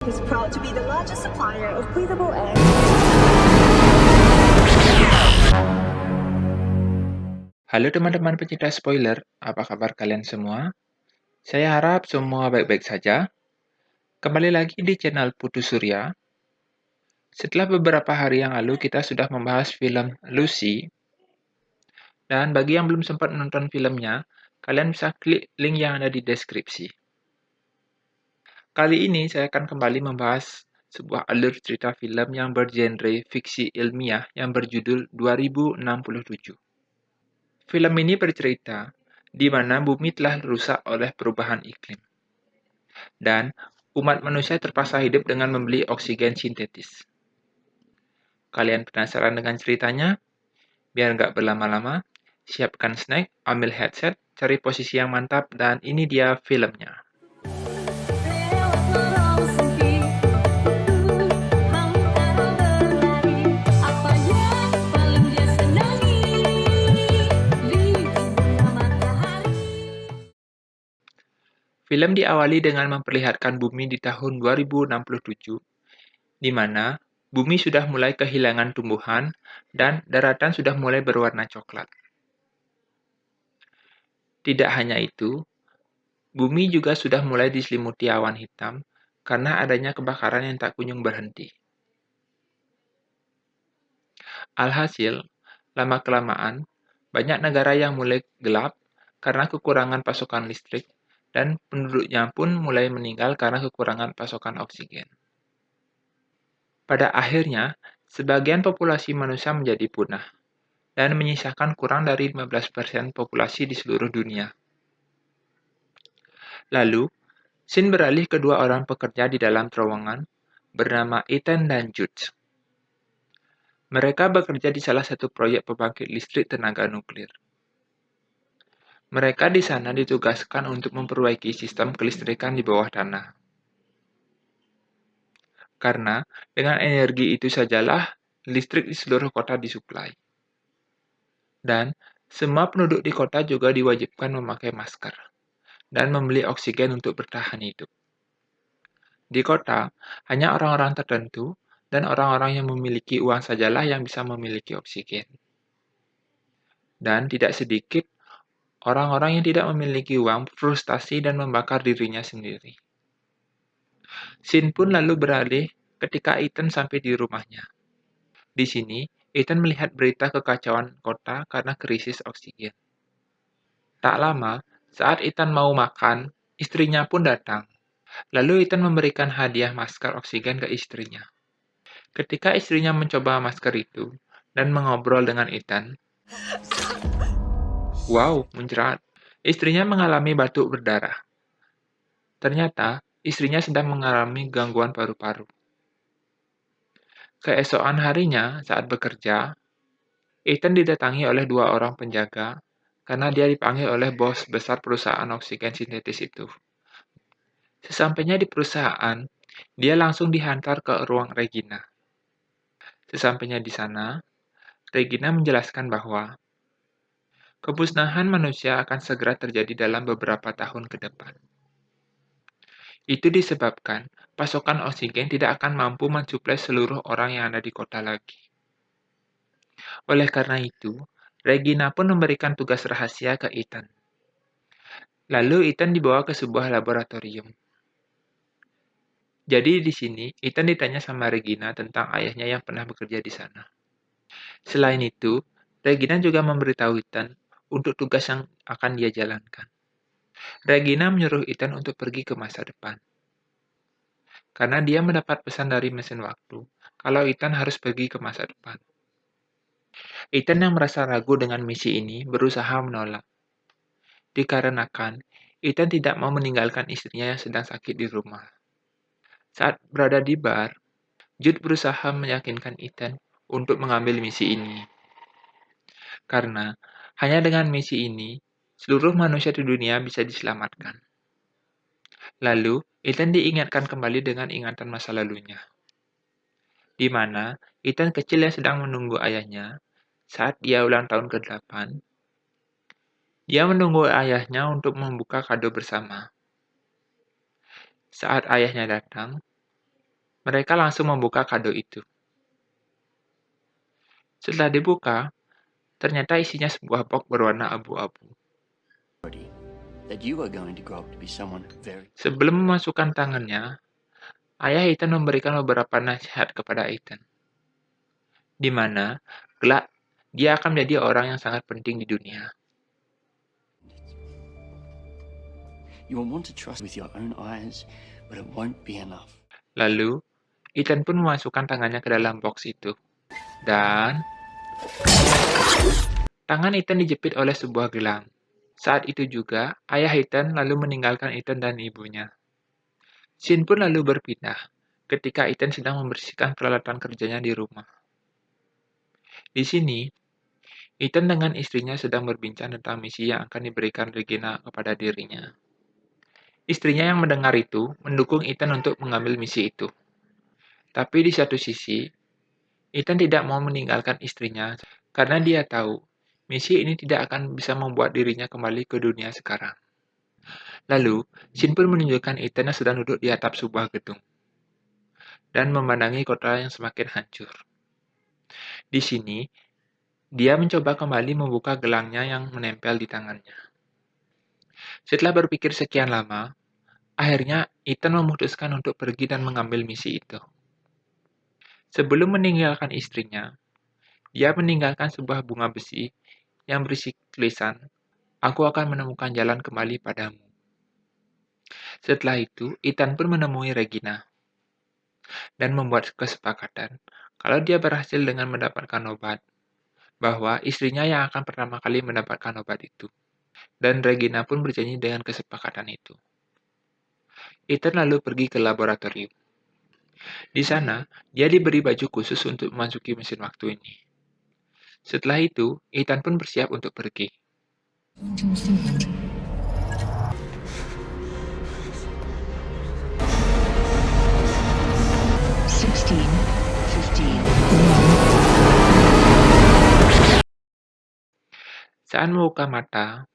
is proud to be the largest supplier of breathable air. Halo teman-teman pecinta spoiler, apa kabar kalian semua? Saya harap semua baik-baik saja. Kembali lagi di channel Putu Surya. Setelah beberapa hari yang lalu kita sudah membahas film Lucy, dan bagi yang belum sempat menonton filmnya, kalian bisa klik link yang ada di deskripsi. Kali ini saya akan kembali membahas sebuah alur cerita film yang bergenre fiksi ilmiah yang berjudul 2067. Film ini bercerita di mana bumi telah rusak oleh perubahan iklim. Dan umat manusia terpaksa hidup dengan membeli oksigen sintetis. Kalian penasaran dengan ceritanya? Biar nggak berlama-lama, siapkan snack, ambil headset, cari posisi yang mantap, dan ini dia filmnya. Film diawali dengan memperlihatkan bumi di tahun 2067, di mana bumi sudah mulai kehilangan tumbuhan dan daratan sudah mulai berwarna coklat. Tidak hanya itu, bumi juga sudah mulai diselimuti awan hitam karena adanya kebakaran yang tak kunjung berhenti. Alhasil, lama-kelamaan, banyak negara yang mulai gelap karena kekurangan pasokan listrik dan penduduknya pun mulai meninggal karena kekurangan pasokan oksigen. Pada akhirnya, sebagian populasi manusia menjadi punah dan menyisakan kurang dari 15% populasi di seluruh dunia. Lalu, scene beralih ke dua orang pekerja di dalam terowongan bernama Ethan dan Jude. Mereka bekerja di salah satu proyek pembangkit listrik tenaga nuklir. Mereka di sana ditugaskan untuk memperbaiki sistem kelistrikan di bawah tanah. Karena dengan energi itu sajalah listrik di seluruh kota disuplai. Dan semua penduduk di kota juga diwajibkan memakai masker dan membeli oksigen untuk bertahan hidup. Di kota, hanya orang-orang tertentu dan orang-orang yang memiliki uang sajalah yang bisa memiliki oksigen. Dan tidak sedikit orang-orang yang tidak memiliki uang frustasi dan membakar dirinya sendiri. Scene pun lalu beralih ketika Ethan sampai di rumahnya. Di sini, Ethan melihat berita kekacauan kota karena krisis oksigen. Tak lama, saat Ethan mau makan, istrinya pun datang. Lalu Ethan memberikan hadiah masker oksigen ke istrinya. Ketika istrinya mencoba masker itu dan mengobrol dengan Ethan, wow, menjerat. Istrinya mengalami batuk berdarah. Ternyata, istrinya sedang mengalami gangguan paru-paru. Keesokan harinya, saat bekerja, Ethan didatangi oleh dua orang penjaga karena dia dipanggil oleh bos besar perusahaan oksigen sintetis itu. Sesampainya di perusahaan, dia langsung dihantar ke ruang Regina. Sesampainya di sana, Regina menjelaskan bahwa kemusnahan manusia akan segera terjadi dalam beberapa tahun ke depan. Itu disebabkan pasokan oksigen tidak akan mampu mensuplai seluruh orang yang ada di kota lagi. Oleh karena itu, Regina pun memberikan tugas rahasia ke Ethan. Lalu Ethan dibawa ke sebuah laboratorium. Jadi di sini, Ethan ditanya sama Regina tentang ayahnya yang pernah bekerja di sana. Selain itu, Regina juga memberitahu Ethan untuk tugas yang akan dia jalankan. Regina menyuruh Ethan untuk pergi ke masa depan. Karena dia mendapat pesan dari mesin waktu, kalau Ethan harus pergi ke masa depan. Ethan yang merasa ragu dengan misi ini berusaha menolak. Dikarenakan, Ethan tidak mau meninggalkan istrinya yang sedang sakit di rumah. Saat berada di bar, Jude berusaha meyakinkan Ethan untuk mengambil misi ini. Karena hanya dengan misi ini, seluruh manusia di dunia bisa diselamatkan. Lalu, Ethan diingatkan kembali dengan ingatan masa lalunya. Di mana Ethan kecil yang sedang menunggu ayahnya saat dia ulang tahun ke-8. Dia menunggu ayahnya untuk membuka kado bersama. Saat ayahnya datang, Mereka langsung membuka kado itu. Setelah dibuka, ternyata isinya sebuah box berwarna abu-abu. That you are going to grow up to be someone very... Sebelum memasukkan tangannya, ayah Ethan memberikan beberapa nasihat kepada Ethan, di mana kelak dia akan menjadi orang yang sangat penting di dunia. You will want to trust with your own eyes, but it won't be enough. Lalu, Ethan pun memasukkan tangannya ke dalam box itu. Dan tangan Ethan dijepit oleh sebuah gelang. Saat itu juga, ayah Ethan lalu meninggalkan Ethan dan ibunya. Scene pun lalu berpindah ketika Ethan sedang membersihkan peralatan kerjanya di rumah. Di sini, Ethan dengan istrinya sedang berbincang tentang misi yang akan diberikan Regina kepada dirinya. Istrinya yang mendengar itu mendukung Ethan untuk mengambil misi itu. Tapi di satu sisi, Ethan tidak mau meninggalkan istrinya karena dia tahu misi ini tidak akan bisa membuat dirinya kembali ke dunia sekarang. Lalu, Shin pun menunjukkan Ethan yang sedang duduk di atap sebuah gedung dan memandangi kota yang semakin hancur. Di sini, dia mencoba kembali membuka gelangnya yang menempel di tangannya. Setelah berpikir sekian lama, akhirnya Ethan memutuskan untuk pergi dan mengambil misi itu. Sebelum meninggalkan istrinya, dia meninggalkan sebuah bunga besi yang berisi tulisan, "Aku akan menemukan jalan kembali padamu." Setelah itu, Ethan pun menemui Regina dan membuat kesepakatan kalau dia berhasil dengan mendapatkan obat, bahwa istrinya yang akan pertama kali mendapatkan obat itu. Dan Regina pun berjanji dengan kesepakatan itu. Ethan lalu pergi ke laboratorium. Di sana, dia diberi baju khusus untuk memasuki mesin waktu ini. Setelah itu, Ethan pun bersiap untuk pergi. Saat membuka mata,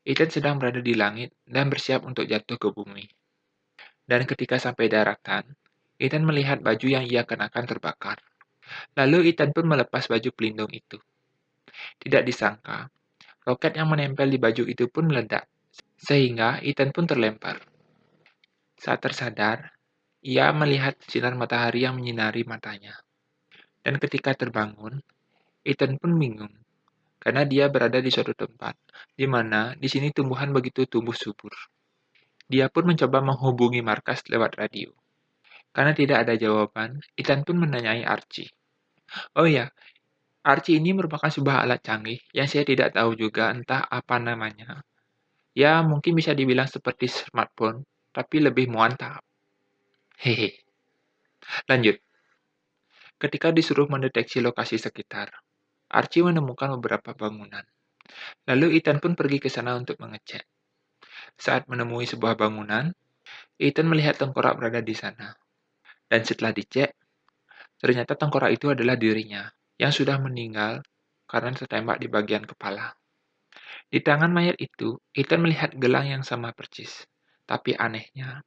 Ethan sedang berada di langit dan bersiap untuk jatuh ke bumi. Dan ketika sampai daratan, Ethan melihat baju yang ia kenakan terbakar. Lalu Ethan pun melepas baju pelindung itu. Tidak disangka, roket yang menempel di baju itu pun meledak, sehingga Ethan pun terlempar. Saat tersadar, ia melihat sinar matahari yang menyinari matanya. Dan ketika terbangun, Ethan pun bingung, karena dia berada di suatu tempat, di mana di sini tumbuhan begitu tumbuh subur. Dia pun mencoba menghubungi markas lewat radio. Karena tidak ada jawaban, Ethan pun menanyai Archie. Oh ya, Archie ini merupakan sebuah alat canggih yang saya tidak tahu juga entah apa namanya. Ya, mungkin bisa dibilang seperti smartphone, tapi lebih mantap. Hehe. Lanjut. Ketika disuruh mendeteksi lokasi sekitar, Archie menemukan beberapa bangunan. Lalu Ethan pun pergi ke sana untuk mengecek. Saat menemui sebuah bangunan, Ethan melihat tengkorak berada di sana. Dan setelah dicek, ternyata tengkorak itu adalah dirinya, yang sudah meninggal karena tertembak di bagian kepala. Di tangan mayat itu, Ethan melihat gelang yang sama persis. Tapi anehnya,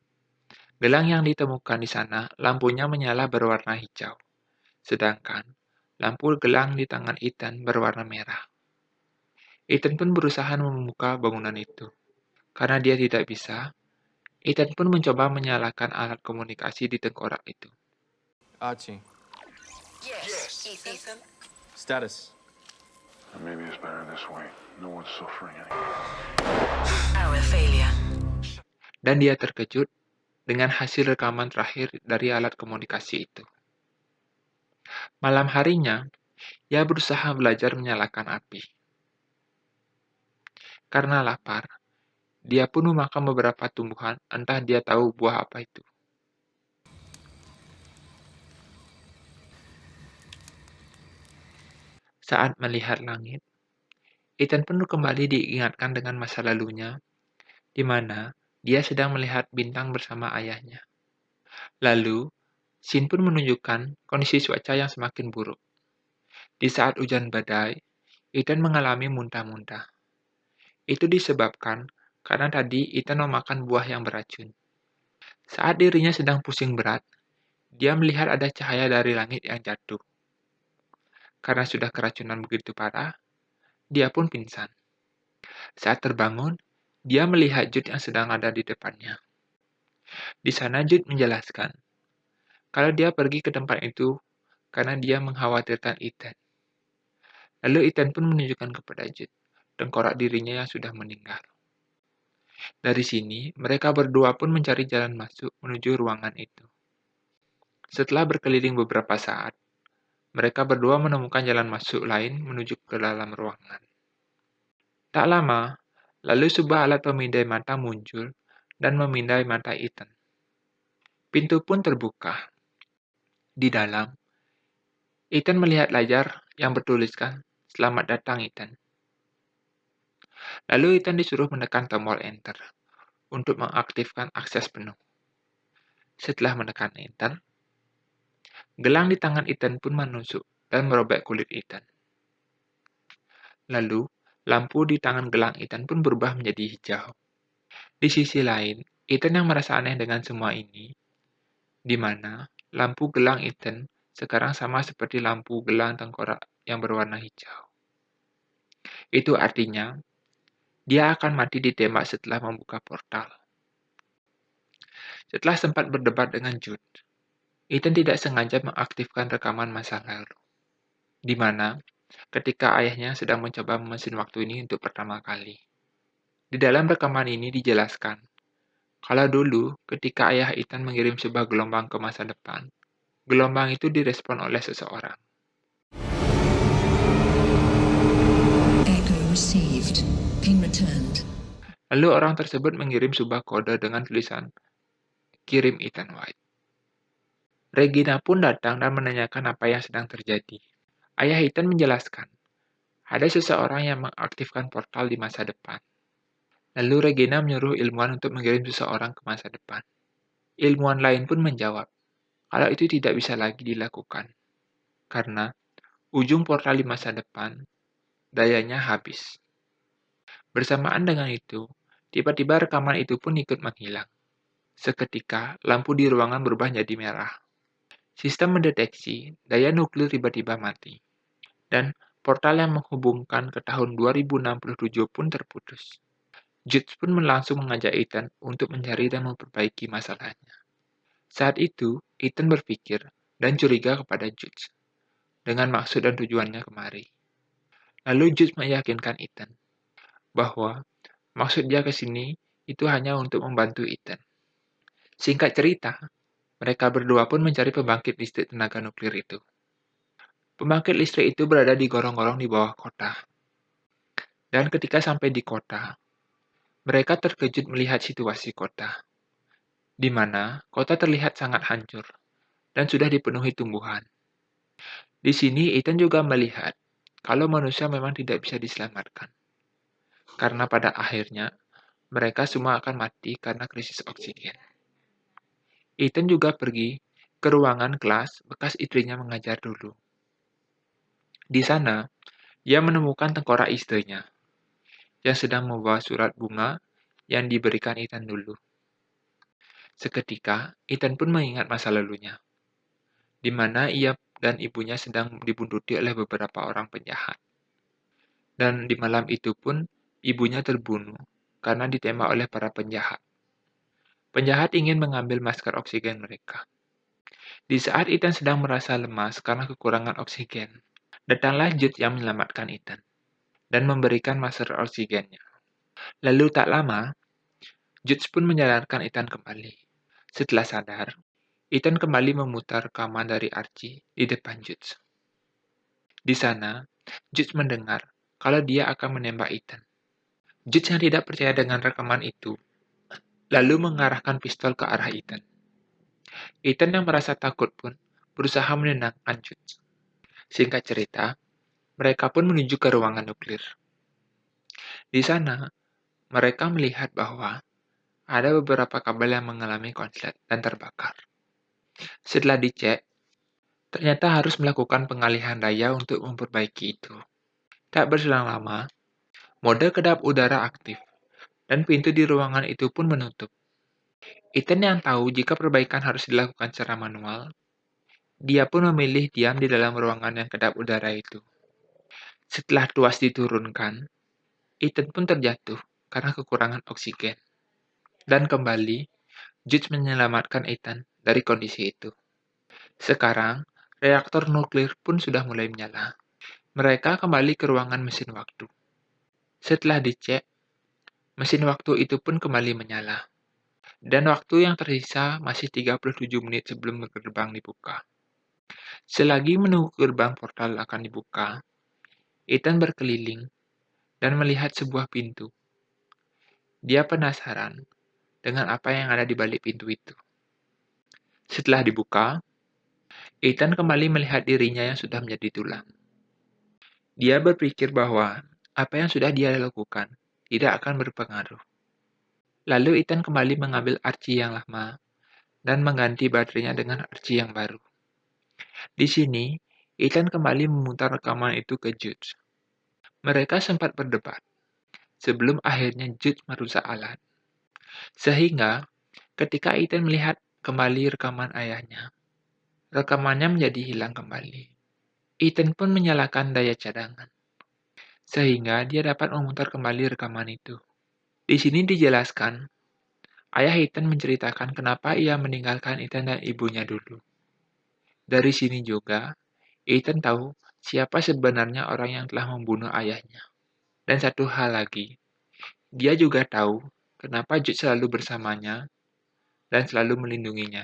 gelang yang ditemukan di sana, lampunya menyala berwarna hijau. Sedangkan, lampu gelang di tangan Ethan berwarna merah. Ethan pun berusaha membuka bangunan itu. Karena dia tidak bisa, Ethan pun mencoba menyalakan alat komunikasi di tengkorak itu. Archie, Yes, Ethan. status. Maybe it's better this way. No one's suffering anymore. Our failure. Dan dia terkejut dengan hasil rekaman terakhir dari alat komunikasi itu. Malam harinya, ia berusaha belajar menyalakan api. Karena lapar, dia pun memakan beberapa tumbuhan, entah dia tahu buah apa itu. Saat melihat langit, Ethan pun kembali diingatkan dengan masa lalunya, di mana dia sedang melihat bintang bersama ayahnya. Lalu, Shin pun menunjukkan kondisi cuaca yang semakin buruk. Di saat hujan badai, Ethan mengalami muntah-muntah. Itu disebabkan karena tadi Ethan memakan buah yang beracun. Saat dirinya sedang pusing berat, dia melihat ada cahaya dari langit yang jatuh. Karena sudah keracunan begitu parah, dia pun pingsan. Saat terbangun, dia melihat Jude yang sedang ada di depannya. Di sana Jude menjelaskan kalau dia pergi ke tempat itu karena dia mengkhawatirkan Ethan. Lalu Ethan pun menunjukkan kepada Jude tengkorak dirinya yang sudah meninggal. Dari sini, mereka berdua pun mencari jalan masuk menuju ruangan itu. Setelah berkeliling beberapa saat, mereka berdua menemukan jalan masuk lain menuju ke dalam ruangan. Tak lama, lalu sebuah alat pemindai mata muncul dan memindai mata Ethan. Pintu pun terbuka. Di dalam, Ethan melihat layar yang bertuliskan, "Selamat datang, Ethan." Lalu Ethan disuruh menekan tombol Enter untuk mengaktifkan akses penuh. Setelah menekan Enter, gelang di tangan Ethan pun menusuk dan merobek kulit Ethan. Lalu, lampu di tangan gelang Ethan pun berubah menjadi hijau. Di sisi lain, Ethan yang merasa aneh dengan semua ini, di mana lampu gelang Ethan sekarang sama seperti lampu gelang tengkorak yang berwarna hijau. Itu artinya, dia akan mati ditembak setelah membuka portal. Setelah sempat berdebat dengan Jude, Ethan tidak sengaja mengaktifkan rekaman masa lalu, di mana ketika ayahnya sedang mencoba mesin waktu ini untuk pertama kali. Di dalam rekaman ini dijelaskan, kalau dulu ketika ayah Ethan mengirim sebuah gelombang ke masa depan, gelombang itu direspon oleh seseorang. Echo received. Pin returned. Lalu orang tersebut mengirim sebuah kode dengan tulisan, "Kirim Ethan White." Regina pun datang dan menanyakan apa yang sedang terjadi. Ayah Ethan menjelaskan, ada seseorang yang mengaktifkan portal di masa depan. Lalu Regina menyuruh ilmuwan untuk mengirim seseorang ke masa depan. Ilmuwan lain pun menjawab, kalau itu tidak bisa lagi dilakukan. Karena ujung portal di masa depan, dayanya habis. Bersamaan dengan itu, tiba-tiba rekaman itu pun ikut menghilang. Seketika, lampu di ruangan berubah menjadi merah. Sistem mendeteksi daya nuklir tiba-tiba mati. Dan portal yang menghubungkan ke tahun 2067 pun terputus. Jude pun langsung mengajak Ethan untuk mencari dan memperbaiki masalahnya. Saat itu, Ethan berpikir dan curiga kepada Jude dengan maksud dan tujuannya kemari. Lalu Jude meyakinkan Ethan bahwa maksud dia ke sini itu hanya untuk membantu Ethan. Singkat cerita, mereka berdua pun mencari pembangkit listrik tenaga nuklir itu. Pembangkit listrik itu berada di gorong-gorong di bawah kota. Dan ketika sampai di kota, mereka terkejut melihat situasi kota, di mana kota terlihat sangat hancur dan sudah dipenuhi tumbuhan. Di sini Ethan juga melihat kalau manusia memang tidak bisa diselamatkan. Karena pada akhirnya, mereka semua akan mati karena krisis oksigen. Ethan juga pergi ke ruangan kelas bekas istrinya mengajar dulu. Di sana, dia menemukan tengkorak istrinya, yang sedang membawa surat bunga yang diberikan Ethan dulu. Seketika, Ethan pun mengingat masa lalunya, di mana ia dan ibunya sedang dibuntuti oleh beberapa orang penjahat. Dan di malam itu pun, ibunya terbunuh karena ditembak oleh para penjahat. Penjahat ingin mengambil masker oksigen mereka. Di saat Ethan sedang merasa lemas karena kekurangan oksigen, datanglah Jude yang menyelamatkan Ethan dan memberikan masker oksigennya. Lalu tak lama, Jude pun menyadarkan Ethan kembali. Setelah sadar, Ethan kembali memutar rekaman dari Archie di depan Jude. Di sana, Jude mendengar kalau dia akan menembak Ethan. Jude yang tidak percaya dengan rekaman itu, lalu mengarahkan pistol ke arah Ethan. Ethan yang merasa takut pun berusaha menenangkan Jude. Singkat cerita, mereka pun menuju ke ruangan nuklir. Di sana, mereka melihat bahwa ada beberapa kabel yang mengalami konslet dan terbakar. Setelah dicek, ternyata harus melakukan pengalihan daya untuk memperbaiki itu. Tak berselang lama, mode kedap udara aktif, dan pintu di ruangan itu pun menutup. Ethan yang tahu jika perbaikan harus dilakukan secara manual, Dia pun memilih diam di dalam ruangan yang kedap udara itu. Setelah tuas diturunkan, Ethan pun terjatuh karena kekurangan oksigen. Dan kembali, Jude menyelamatkan Ethan dari kondisi itu. Sekarang, reaktor nuklir pun sudah mulai menyala. Mereka kembali ke ruangan mesin waktu. Setelah dicek, mesin waktu itu pun kembali menyala. Dan waktu yang tersisa masih 37 menit sebelum gerbang dibuka. Selagi menunggu gerbang portal akan dibuka, Ethan berkeliling dan melihat sebuah pintu. Dia penasaran dengan apa yang ada di balik pintu itu. Setelah dibuka, Ethan kembali melihat dirinya yang sudah menjadi tulang. Dia berpikir bahwa apa yang sudah dia lakukan tidak akan berpengaruh. Lalu Ethan kembali mengambil arci yang lama dan mengganti baterainya dengan arci yang baru. Di sini, Ethan kembali memutar rekaman itu ke Jude. Mereka sempat berdebat sebelum akhirnya Jude merusak alat. Sehingga, ketika Ethan melihat kembali rekaman ayahnya, rekamannya menjadi hilang kembali. Ethan pun menyalakan daya cadangan, sehingga dia dapat memutar kembali rekaman itu. Di sini dijelaskan, ayah Ethan menceritakan kenapa ia meninggalkan Ethan dan ibunya dulu. Dari sini juga, Ethan tahu siapa sebenarnya orang yang telah membunuh ayahnya. Dan satu hal lagi, dia juga tahu kenapa Jude selalu bersamanya dan selalu melindunginya.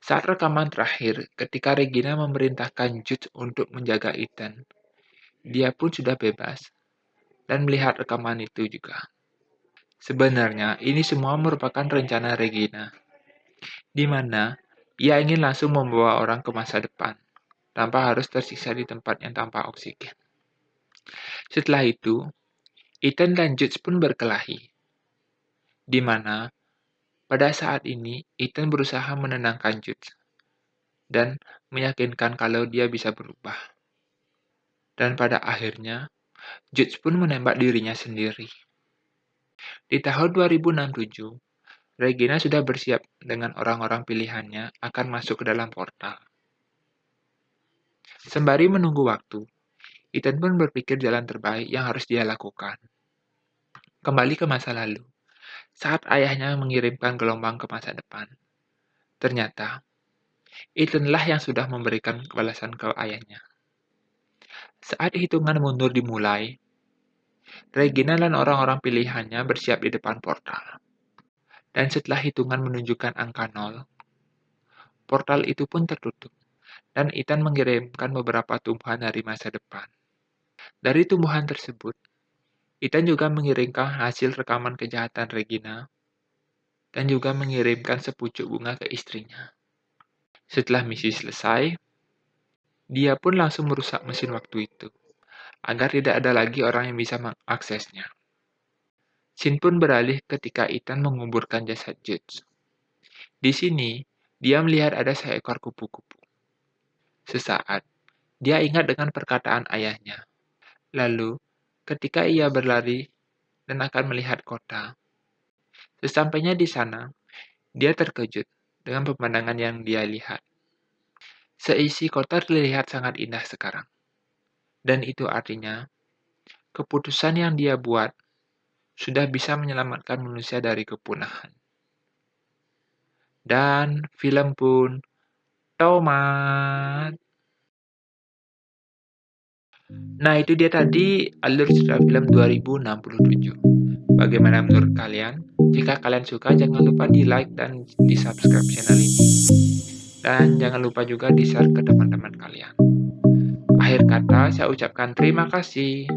Saat rekaman terakhir, ketika Regina memerintahkan Jude untuk menjaga Ethan, dia pun sudah bebas dan melihat rekaman itu juga. Sebenarnya, ini semua merupakan rencana Regina, di mana ia ingin langsung membawa orang ke masa depan, tanpa harus tersiksa di tempat yang tanpa oksigen. Setelah itu, Ethan dan Jude pun berkelahi, di mana pada saat ini Ethan berusaha menenangkan Jude dan meyakinkan kalau dia bisa berubah. Dan pada akhirnya, Jude pun menembak dirinya sendiri. Di tahun 2067, Regina sudah bersiap dengan orang-orang pilihannya akan masuk ke dalam portal. Sembari menunggu waktu, Ethan pun berpikir jalan terbaik yang harus dia lakukan. Kembali ke masa lalu, saat ayahnya mengirimkan gelombang ke masa depan. Ternyata, Ethanlah yang sudah memberikan balasan ke ayahnya. Saat hitungan mundur dimulai, Regina dan orang-orang pilihannya bersiap di depan portal. Dan setelah hitungan menunjukkan angka 0, portal itu pun tertutup. Dan Ethan mengirimkan beberapa tumbuhan dari masa depan. Dari tumbuhan tersebut, Ethan juga mengirimkan hasil rekaman kejahatan Regina dan juga mengirimkan sepucuk bunga ke istrinya. Setelah misi selesai, dia pun langsung merusak mesin waktu itu, agar tidak ada lagi orang yang bisa mengaksesnya. Scene pun beralih ketika Ethan menguburkan jasad Jude. Di sini, dia melihat ada seekor kupu-kupu. Sesaat, dia ingat dengan perkataan ayahnya. Lalu, ketika ia berlari dan akan melihat kota, sesampainya di sana, dia terkejut dengan pemandangan yang dia lihat. Seisi kota terlihat sangat indah sekarang. Dan itu artinya, keputusan yang dia buat sudah bisa menyelamatkan manusia dari kepunahan. Dan film pun tamat. Nah, itu dia tadi alur cerita film 2067. Bagaimana menurut kalian? Jika kalian suka, jangan lupa di-like dan di-subscribe channel ini. Dan jangan lupa juga di-share ke teman-teman kalian. Akhir kata, saya ucapkan terima kasih.